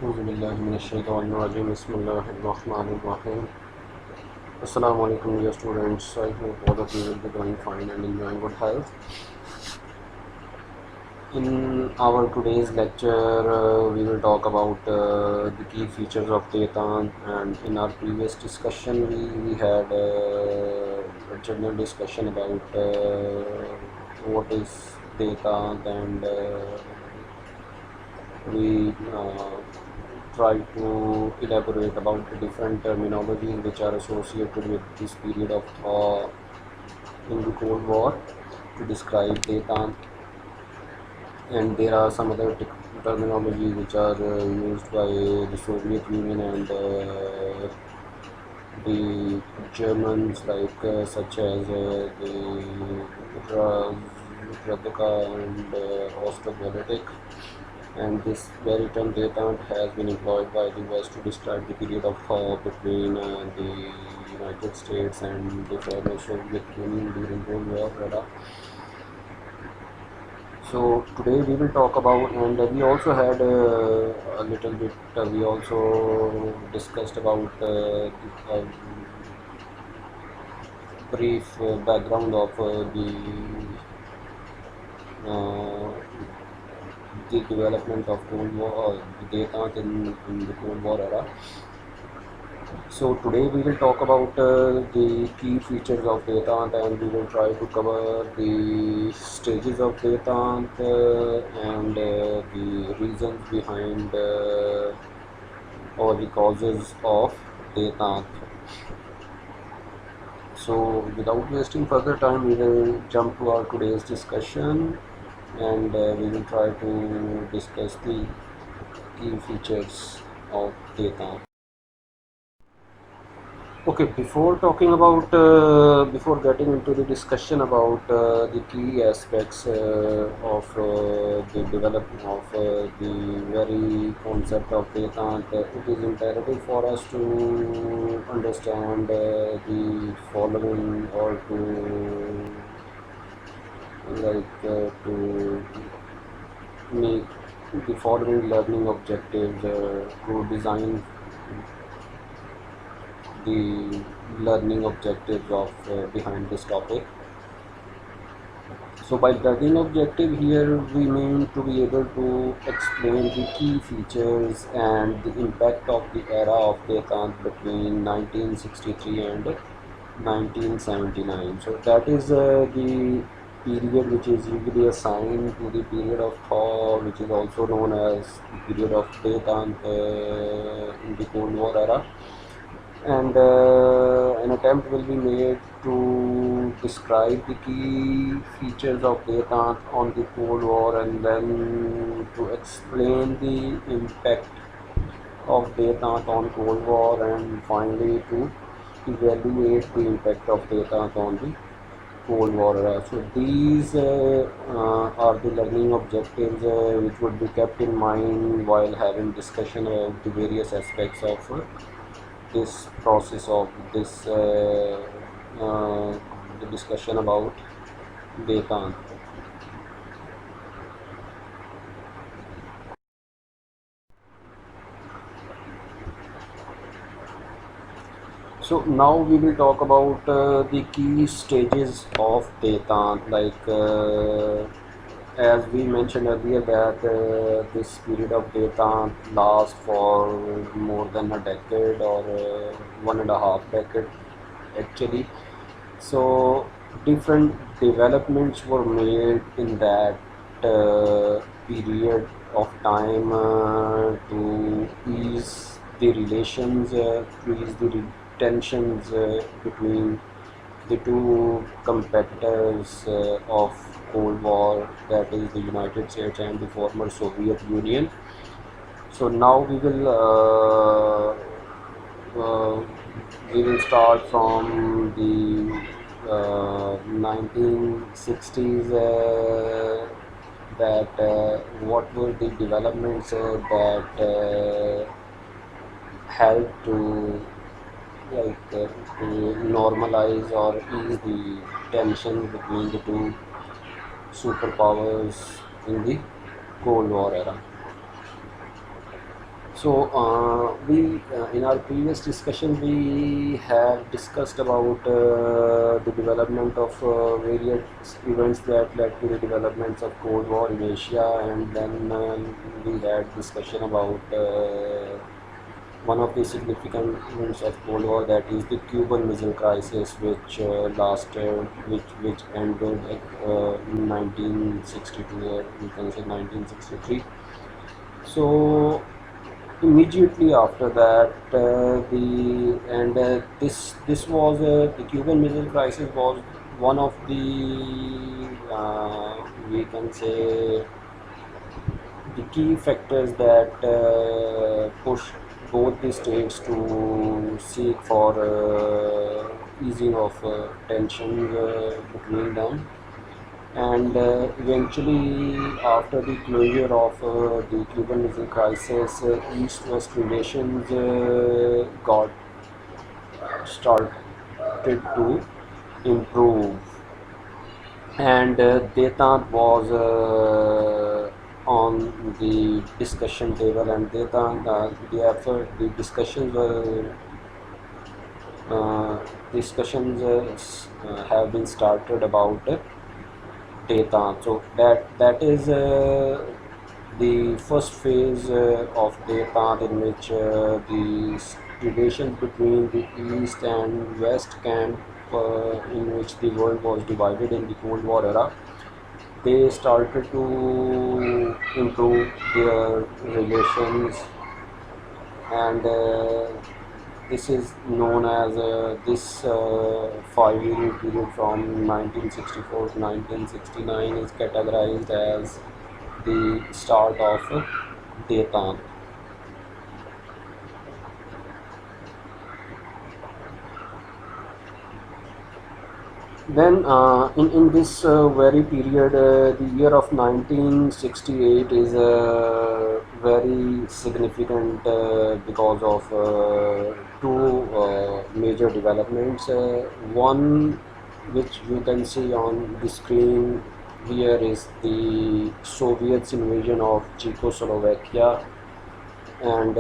Auzubillahiminash-shaytanir-rajim. Bismillahir-rahmanir-rahim. Assalamu alaikum dear students. I hope all of you will be doing fine and enjoying good health. In our today's lecture, we will talk about the key features of data. And in our previous discussion, we had a general discussion about what is data, and we try to elaborate about the different terminologies which are associated with this period of thaw in the Cold War to describe data, and there are some other terminologies which are used by the Soviet Union and the Germans, like such as the Radka and Ostropolitik. And this very term data has been employed by the West to describe the period of thaw between the United States and the former Soviet Union during Cold War era. So today we will talk about, and we also had a little bit, we also discussed about the brief background of uh, the development of Cold War, the data in the Cold War era. So today we will talk about the key features of data, and we will try to cover the stages of data and the reasons behind or the causes of data. So without wasting further time, we will jump to our today's discussion, and we will try to discuss the key features of data. Okay, before talking about, before getting into the discussion about the key aspects of the development of the very concept of data, it is imperative for us to understand the following, or to to make the following learning objectives, to design the learning objectives of behind this topic. So by learning objective here, we mean to be able to explain the key features and the impact of the era of data between 1963 and 1979. So that is the period which is usually assigned to the period of thaw, which is also known as the period of data in the Cold War era. And an attempt will be made to describe the key features of data on the Cold War, and then to explain the impact of data on Cold War, and finally to evaluate the impact of data on the Cold War era. So these are the learning objectives which would be kept in mind while having discussion about the various aspects of this process of this the discussion about data. So now we will talk about the key stages of data, like as we mentioned earlier that this period of data lasts for more than a decade, or 1.5 decade actually. So different developments were made in that period of time to ease the relations, to ease the tensions between the two competitors of Cold War, that is the United States and the former Soviet Union. So now we will start from the 1960s, that what were the developments that helped to to normalize or ease the tension between the two superpowers in the Cold War era. So we in our previous discussion we have discussed about the development of various events that led to the developments of Cold War in Asia, and then we had discussion about one of the significant events of Cold War, that is the Cuban Missile Crisis, which which ended in 1962, or you can say 1963. So immediately after that, the and this was the Cuban Missile Crisis was one of the we can say the key factors that pushed both the states to seek for easing of tensions between them. And eventually, after the closure of the Cuban Missile Crisis, East-West relations got started to improve, and Detente was on the discussion table, and the uh, discussions have been started about data. So that is the first phase of data, in which the relations between the East and West camp, in which the world was divided in the Cold War era, they started to improve their relations. And this is known as this 5 year period from 1964 to 1969 is categorized as the start of Detente. Then, in this very period, the year of 1968 is very significant because of two major developments. One, which you can see on the screen here, is the Soviets' invasion of Czechoslovakia, and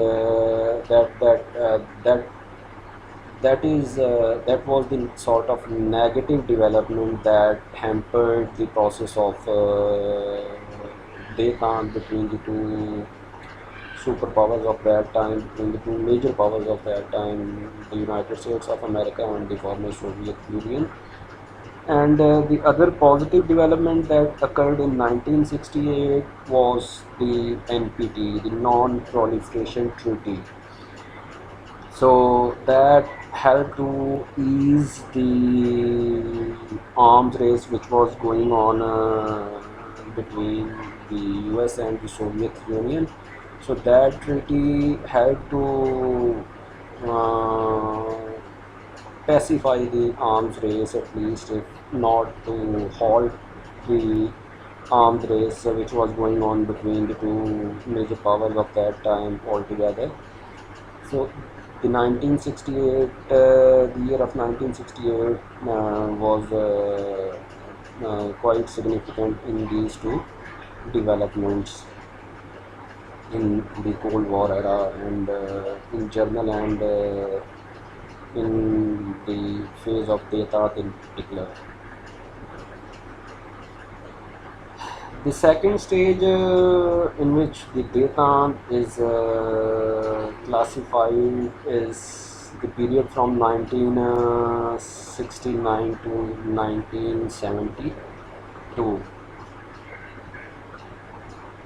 that was the sort of negative development that hampered the process of détente between the two superpowers of that time, between the two major powers of that time, the United States of America and the former Soviet Union. And the other positive development that occurred in 1968 was the NPT, the Non-Proliferation Treaty. So that helped to ease the arms race which was going on between the US and the Soviet Union. So that treaty helped to uh, pacify the arms race, at least, if not to halt the arms race which was going on between the two major powers of that time altogether. So the 1968, the year of 1968 was quite significant in these two developments in the Cold War era, and in general, and in the phase of Detente in particular. The second stage in which the Detente is classified is the period from 1969 to 1972,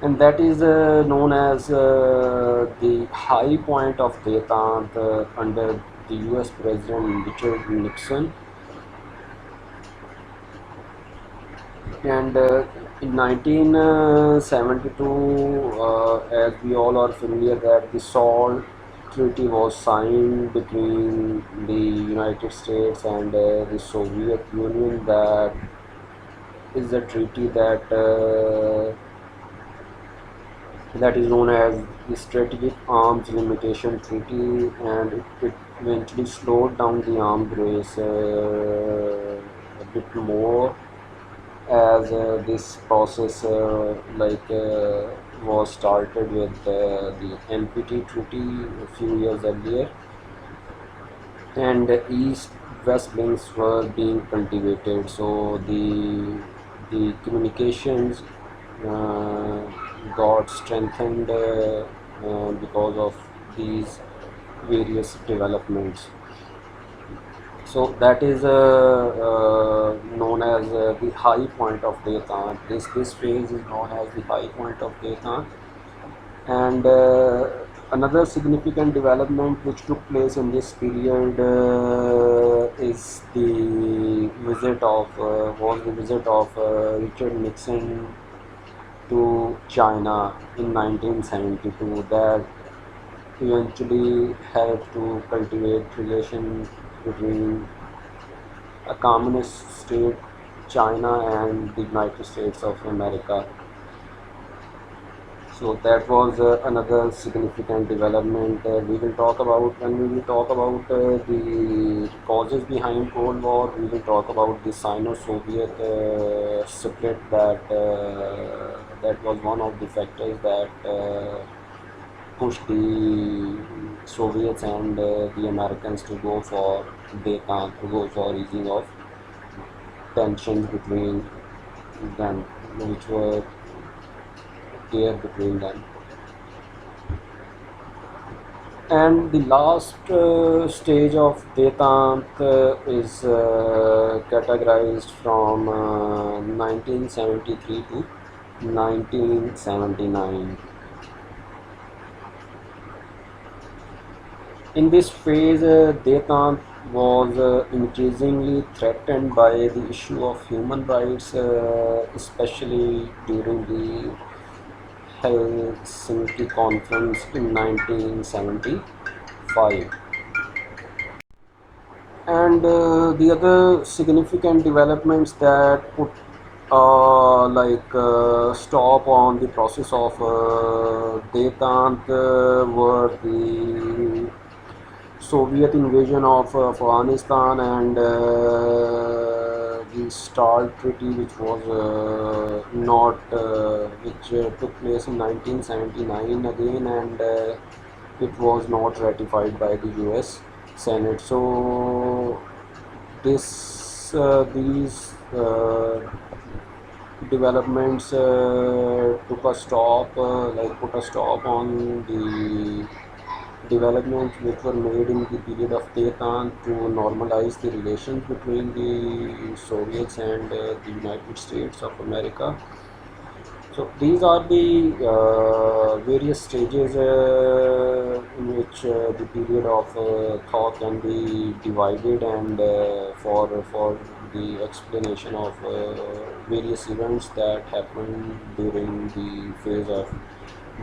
and that is known as the high point of Detente under the US President Richard Nixon. And in 1972, as we all are familiar, that the SALT Treaty was signed between the United States and the Soviet Union. That is a treaty that is known as the Strategic Arms Limitation Treaty, and it eventually slowed down the arms race a bit more. as this process was started with the NPT treaty a few years earlier, and east-west links were being cultivated. So the communications uh, got strengthened because of these various developments. So that is known as the high point of Detan. This phase is known as the high point of Detan. And another significant development which took place in this period is the visit of was the visit of Richard Nixon to China in 1972, that eventually helped to cultivate relations between a communist state, China, and the United States of America. So that was another significant development we will talk about. When we will talk about the causes behind Cold War, we will talk about the Sino-Soviet split, that was one of the factors that pushed the Soviets and the Americans to go for easing of tensions between them, which were there between them. And the last stage of Vedant is categorized from 1973 to 1979. In this phase, Vedant was increasingly threatened by the issue of human rights, especially during the Helsinki Conference in 1975. And the other significant developments that put stop on the process of Detant were the Soviet invasion of Afghanistan and the START Treaty, which was not which took place in 1979 again, and it was not ratified by the U.S. Senate. So these developments put a stop on the developments which were made in the period of Detan to normalize the relations between the Soviets and the United States of America. So these are the various stages in which the period of thought can be divided, and for the explanation of various events that happened during the phase of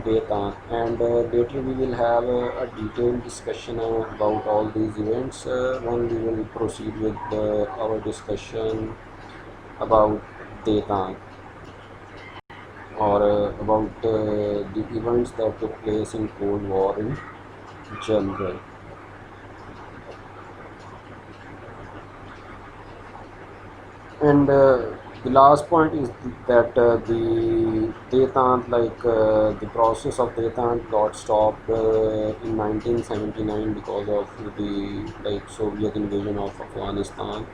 data. And later we will have a detailed discussion about all these events when we will proceed with our discussion about data, or about the events that took place in Cold War in general. And the last point is that the Detant, the process of Detant got stopped in 1979 because of the Soviet invasion of Afghanistan,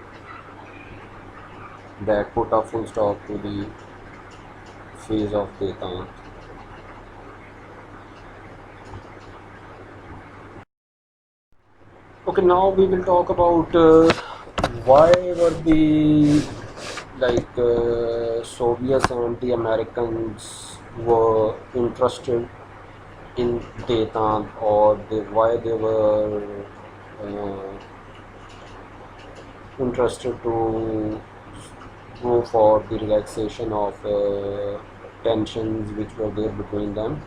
that put a full stop to the phase of Detant. Okay, now we will talk about why were the Soviets and the Americans were interested in Detan, or why they were uh, interested to go for the relaxation of tensions which were there between them.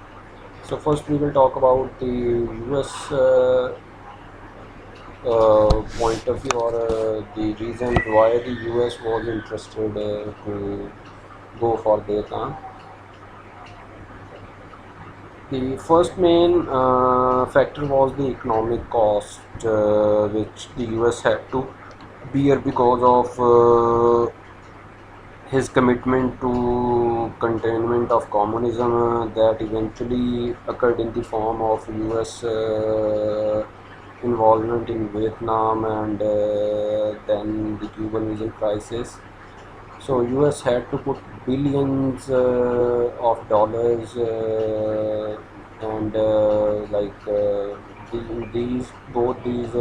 So first we will talk about the US point of view, or the reason why the US was interested to go for Detan. The first main factor was the economic cost which the US had to bear because of his commitment to containment of communism that eventually occurred in the form of US involvement in Vietnam and then the Cuban Missile Crisis. So US had to put billions of dollars and these both these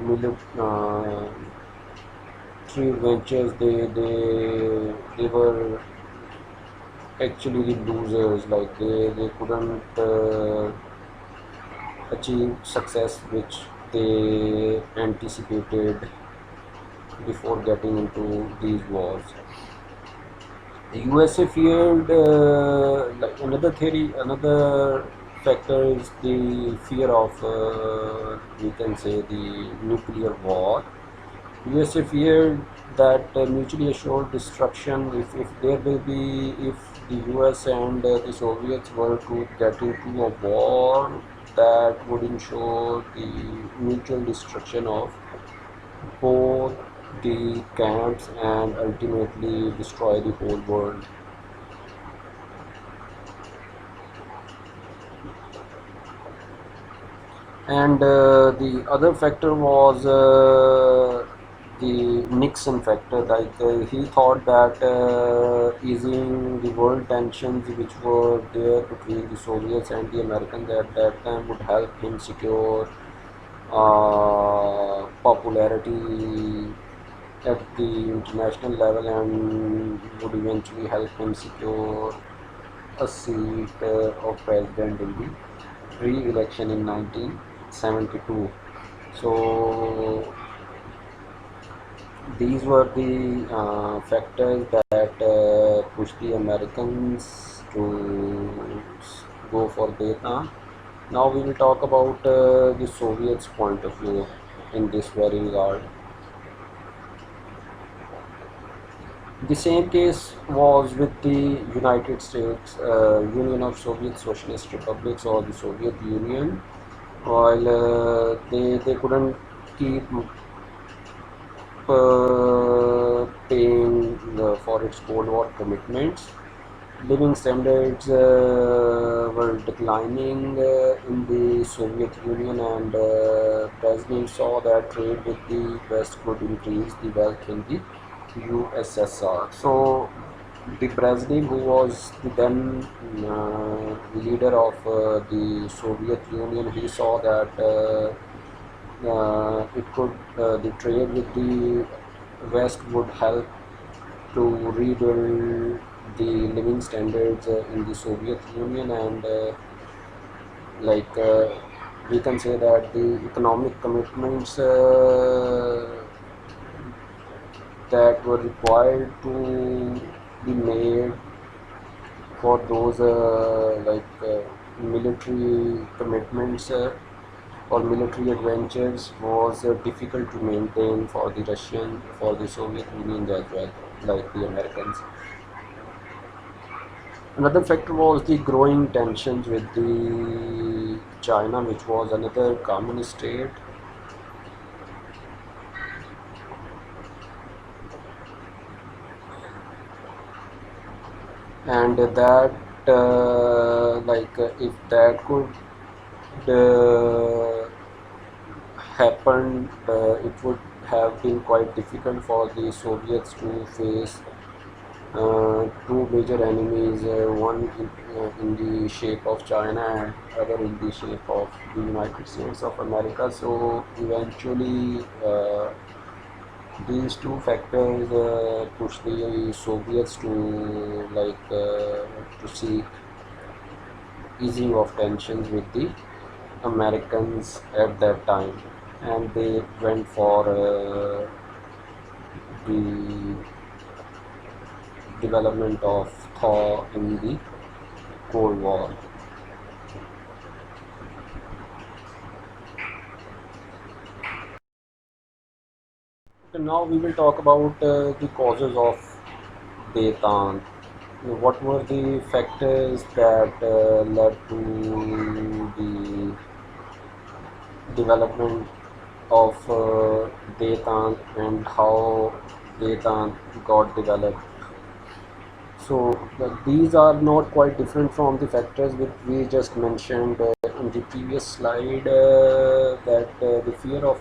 military ventures they were actually the losers, like they couldn't achieve success which they anticipated before getting into these wars. The USA feared like another factor is the fear of we can say the nuclear war. USA feared that mutually assured destruction if there will be if the US and the Soviets were to get into a war that would ensure the mutual destruction of both the camps and ultimately destroy the whole world. And the other factor was the Nixon factor. Like he thought that easing the world tensions which were there between the Soviets and the Americans at that time would help him secure popularity at the international level and would eventually help him secure a seat of president in the re-election in 1972. So these were the factors that pushed the Americans to go for Vietnam. Now we will talk about the Soviets' point of view in this very regard. The same case was with the United States Union of Soviet Socialist Republics or the Soviet Union. While they couldn't keep paying for its Cold War commitments, living standards were declining in the Soviet Union, and Brezhnev saw that trade with the West could increase the wealth in the USSR. So the Brezhnev, who was the then leader of the Soviet Union, he saw that the trade with the West would help to rebuild the living standards in the Soviet Union, and like we can say that the economic commitments that were required to be made for those military commitments or military adventures was difficult to maintain for the Soviet Union as well, like the Americans. Another factor was the growing tensions with the China, which was another communist state. And that if that could happen, it would have been quite difficult for the Soviets to face two major enemies, one in the shape of China and other in the shape of the United States of America. So eventually these two factors pushed the Soviets to to seek easing of tensions with the Americans at that time, and they went for the development of thaw in the Cold War. Okay, now we will talk about the causes of detente. What were the factors that led to the development of detente, and how Detan got developed. So these are not quite different from the factors which we just mentioned in the previous slide. That the fear of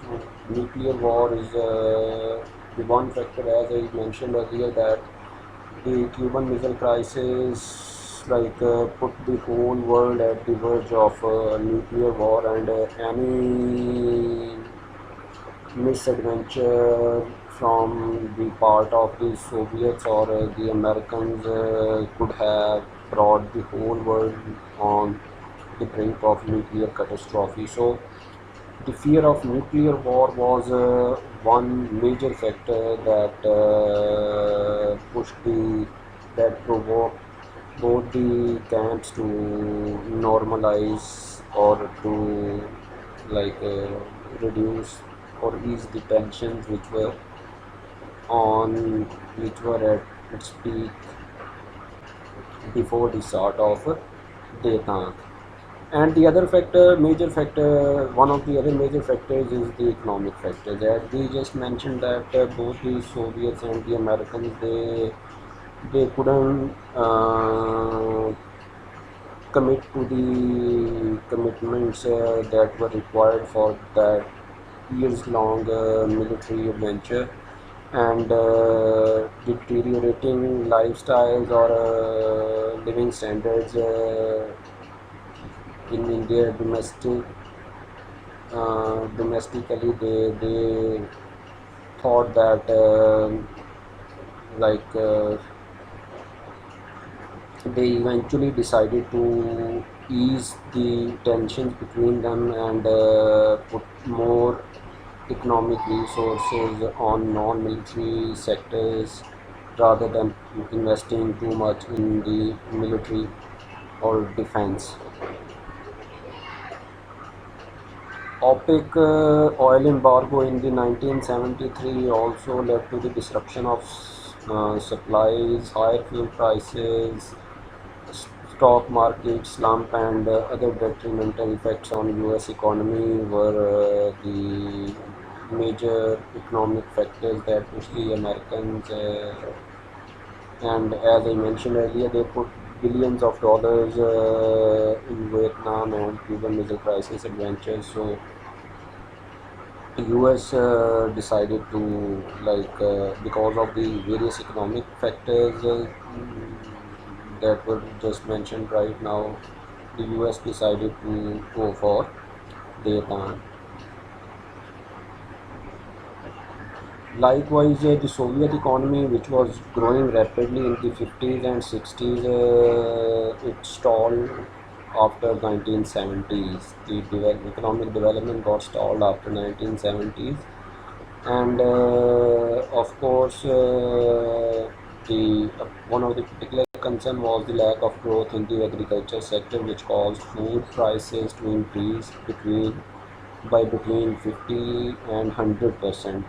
nuclear war is the one factor, as I mentioned earlier, that the Cuban Missile Crisis put the whole world at the verge of nuclear war, and any misadventure from the part of the Soviets or the Americans could have brought the whole world on the brink of nuclear catastrophe. So the fear of nuclear war was one major factor that provoked both the camps to normalize or to like uh, reduce or ease the tensions on which were at its peak before the start of Detente. And the other factor, major factor, one of the other major factors is the economic factors. As we just mentioned that both the Soviets and the Americans, they couldn't commit to the commitments that were required for that years-long military adventure, and deteriorating lifestyles or living standards in their domestically they thought that like they eventually decided to ease the tensions between them and put more economic resources on non-military sectors rather than investing too much in the military or defense. OPEC oil embargo in the 1973 also led to the disruption of supplies, higher fuel prices, stock market slump, and other detrimental effects on U.S. economy were the major economic factors that pushed the Americans. And as I mentioned earlier, they put billions of dollars in Vietnam and Cuban Missile Crisis adventures. So US decided to because of the various economic factors that were just mentioned right now, the US decided to go for Vietnam. Likewise, the Soviet economy, which was growing rapidly in the 50s and 60s, it stalled after 1970s. The economic development got stalled after 1970s, and of course, the one of the particular concern was the lack of growth in the agriculture sector, which caused food prices to increase between 50 and 100%.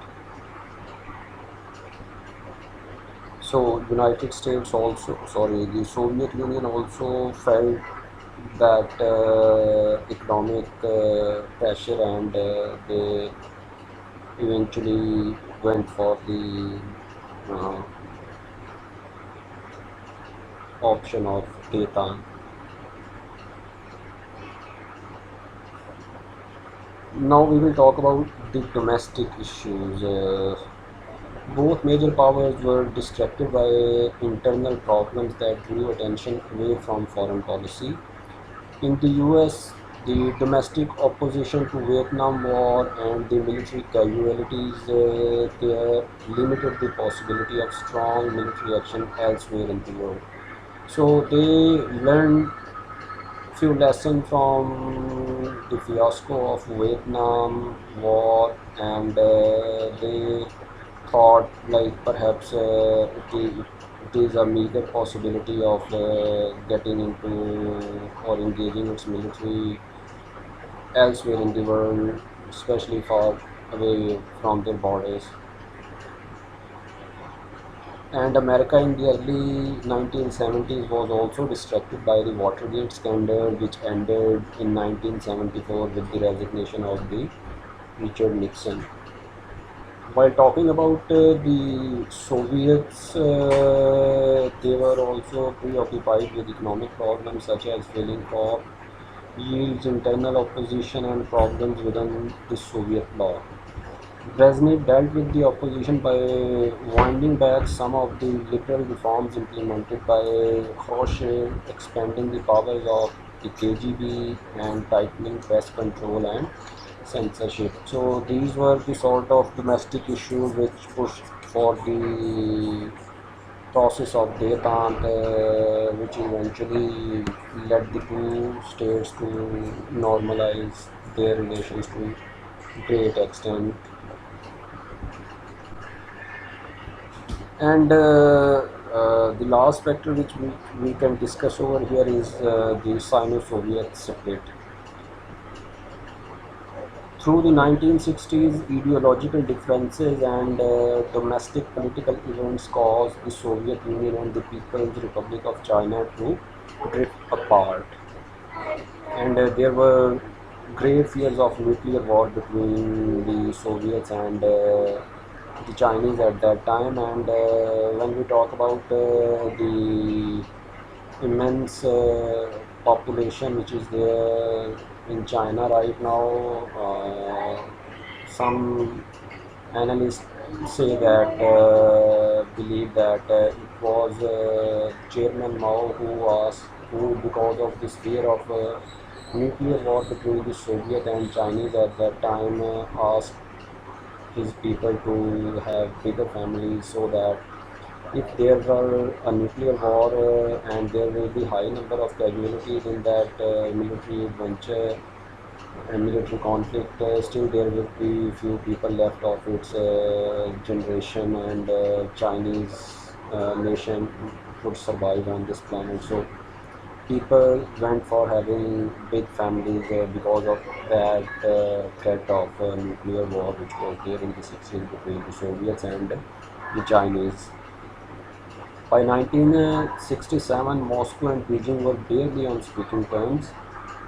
So the Soviet Union also felt that economic pressure, and they eventually went for the uh, option of Detan. Now we will talk about the domestic issues. Both major powers were distracted by internal problems that drew attention away from foreign policy. In the US, the domestic opposition to Vietnam War and the military casualties there limited the possibility of strong military action elsewhere in the world. So they learned few lessons from the fiasco of Vietnam War, and they thought perhaps it is a meager possibility of getting into or engaging its military elsewhere in the world, especially far away from their borders. And America in the early 1970s was also distracted by the Watergate scandal, which ended in 1974 with the resignation of the Richard Nixon. While talking about the Soviets, they were also preoccupied with economic problems such as failing crop yields, internal opposition, and problems within the Soviet bloc. Brezhnev dealt with the opposition by winding back some of the liberal reforms implemented by Khrushchev, expanding the powers of the KGB, and tightening press control and censorship. So these were the sort of domestic issues which pushed for the process of detente, which eventually led the two states to normalize their relations to great extent. And the last factor which we can discuss over here is the Sino-Soviet split. Through the 1960s, ideological differences and domestic political events caused the Soviet Union and the People's Republic of China to drift apart. And there were grave fears of nuclear war between the Soviets and the Chinese at that time. And when we talk about the immense population which is there in China right now, some analysts say that believe that it was Chairman Mao who because of this fear of nuclear war between the Soviet and Chinese at that time asked his people to have bigger families so that if there were a nuclear war and there will be high number of casualties in that military venture and military conflict, still there will be few people left of its generation, and Chinese nation would survive on this planet. So people went for having big families because of that threat of nuclear war which was there in the 60s between the Soviets and the Chinese. By 1967, Moscow and Beijing were barely on speaking terms.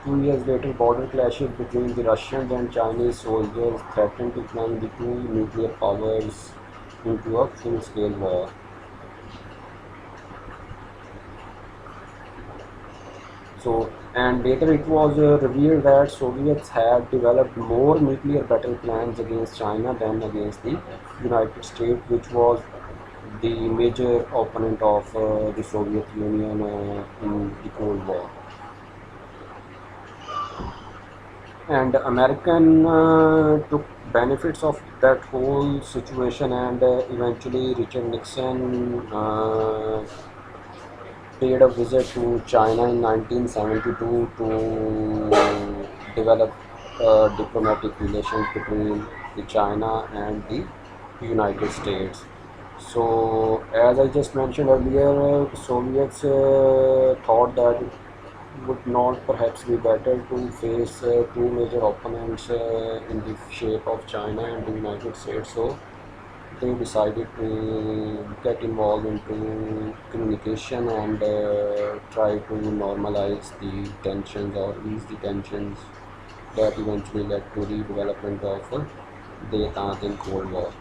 2 years later, border clashes between the Russians and Chinese soldiers threatened to plunge the two nuclear powers into a full-scale war. And later it was revealed that Soviets had developed more nuclear battle plans against China than against the United States, which was the major opponent of the Soviet Union in the Cold War. And American took benefits of that whole situation, and eventually Richard Nixon paid a visit to China in 1972 to develop diplomatic relations between the China and the United States. So, as I just mentioned earlier, Soviets thought that it would not perhaps be better to face two major opponents in the shape of China and the United States. So, they decided to get involved into communication and try to normalize the tensions or ease the tensions that eventually led to the development of Detente in Cold War.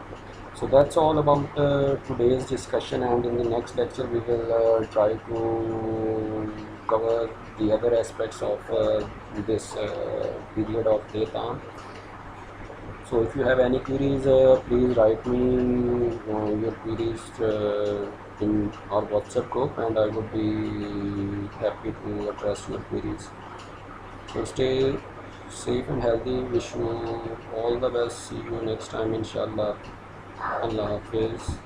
So that's all about today's discussion, and in the next lecture we will try to cover the other aspects of this period of Detente. So if you have any queries, please write me your queries in our WhatsApp group, and I would be happy to address your queries. So stay safe and healthy. Wish you all the best. See you next time, inshallah. Allah Hafiz.